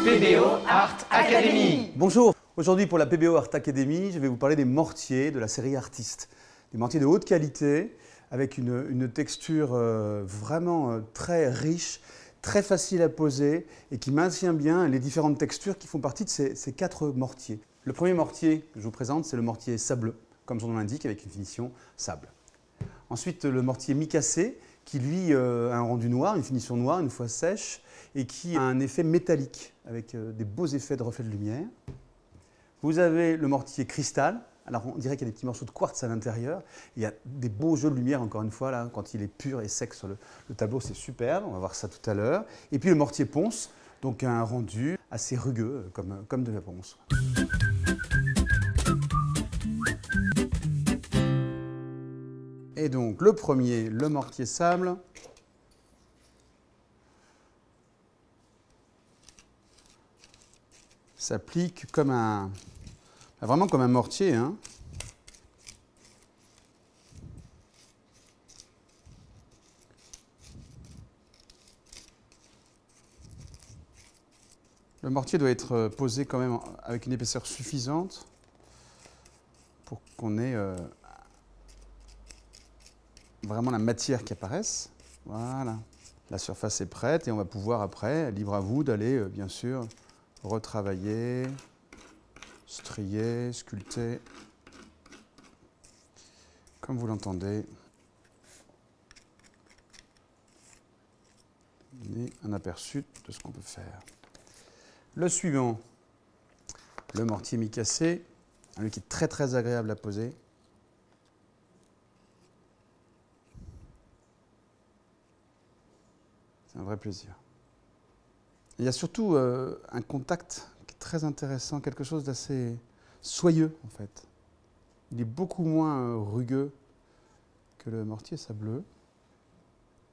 PBO Art Academy. Bonjour, aujourd'hui pour la PBO Art Academy, je vais vous parler des mortiers de la série Artiste. Des mortiers de haute qualité, avec une texture vraiment très riche, très facile à poser et qui maintient bien les différentes textures qui font partie de ces 4 mortiers. Le premier mortier que je vous présente, c'est le mortier sableux, comme son nom l'indique, avec une finition sable. Ensuite, le mortier micacé, qui lui a un rendu noir, une finition noire une fois sèche, et qui a un effet métallique, avec des beaux effets de reflets de lumière. Vous avez le mortier cristal. Alors on dirait qu'il y a des petits morceaux de quartz à l'intérieur. Il y a des beaux jeux de lumière, encore une fois, là, quand il est pur et sec sur le tableau, c'est superbe. On va voir ça tout à l'heure. Et puis le mortier ponce, donc un rendu assez rugueux, comme de la ponce. Et donc le premier, le mortier sable. S'applique comme vraiment comme un mortier, hein. Le mortier doit être posé quand même avec une épaisseur suffisante pour qu'on ait vraiment la matière qui apparaisse. Voilà. La surface est prête et on va pouvoir après, libre à vous d'aller bien sûr retravailler, strier, sculpter, comme vous l'entendez. Donner un aperçu de ce qu'on peut faire. Le suivant, le mortier micacé, lui qui est très très agréable à poser. C'est un vrai plaisir. Il y a surtout un contact qui est très intéressant, quelque chose d'assez soyeux en fait. Il est beaucoup moins rugueux que le mortier sableux.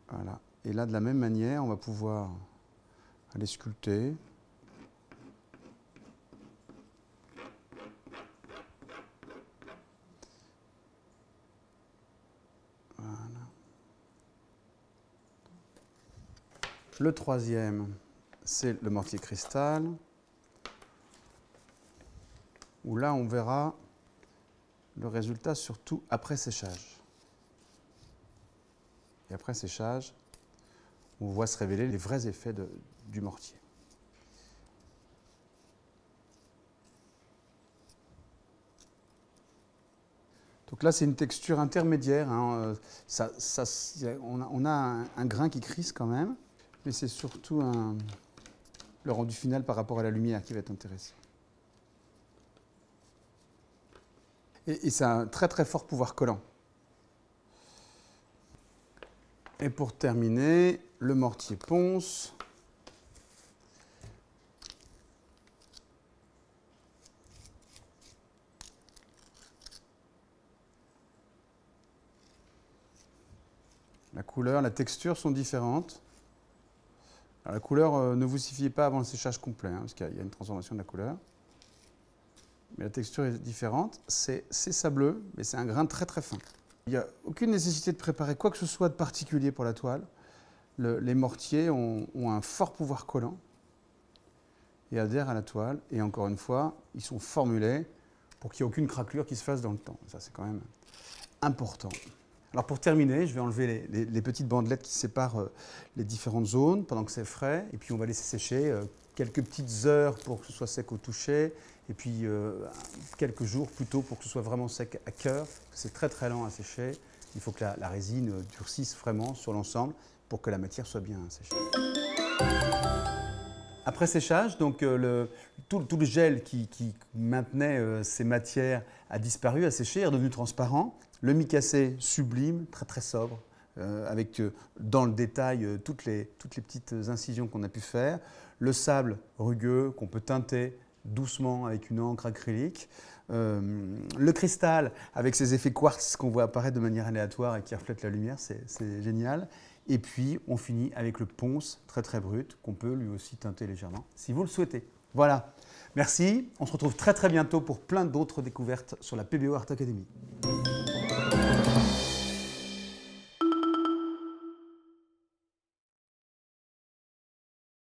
Voilà. Et là, de la même manière, on va pouvoir aller sculpter. Voilà. Le troisième, c'est le mortier cristal, où là on verra le résultat surtout après séchage. Et après séchage, on voit se révéler les vrais effets du mortier. Donc là c'est une texture intermédiaire, hein. On a un grain qui crisse quand même, mais c'est surtout le rendu final par rapport à la lumière qui va être intéressant. Et ça a un très très fort pouvoir collant. Et pour terminer, le mortier ponce. La couleur, la texture sont différentes. Alors, la couleur, ne vous y fiez pas avant le séchage complet, hein, parce qu'il y a une transformation de la couleur. Mais la texture est différente. C'est sableux, mais c'est un grain très très fin. Il n'y a aucune nécessité de préparer quoi que ce soit de particulier pour la toile. Les mortiers ont un fort pouvoir collant et adhèrent à la toile. Et encore une fois, ils sont formulés pour qu'il n'y ait aucune craquelure qui se fasse dans le temps. Ça, c'est quand même important. Alors pour terminer, je vais enlever les petites bandelettes qui séparent les différentes zones pendant que c'est frais. Et puis on va laisser sécher quelques petites heures pour que ce soit sec au toucher. Et puis quelques jours plutôt pour que ce soit vraiment sec à cœur. C'est très très lent à sécher. Il faut que la résine durcisse vraiment sur l'ensemble pour que la matière soit bien séchée. Après séchage, donc, tout le gel qui maintenait ces matières a disparu, a séché, est redevenu transparent. Le micacé sublime, très très sobre, avec dans le détail toutes les petites incisions qu'on a pu faire. Le sable rugueux qu'on peut teinter doucement avec une encre acrylique. Le cristal avec ses effets quartz qu'on voit apparaître de manière aléatoire et qui reflète la lumière, c'est génial. Et puis on finit avec le ponce très très brut qu'on peut lui aussi teinter légèrement si vous le souhaitez. Voilà, merci. On se retrouve très très bientôt pour plein d'autres découvertes sur la PBO Art Academy.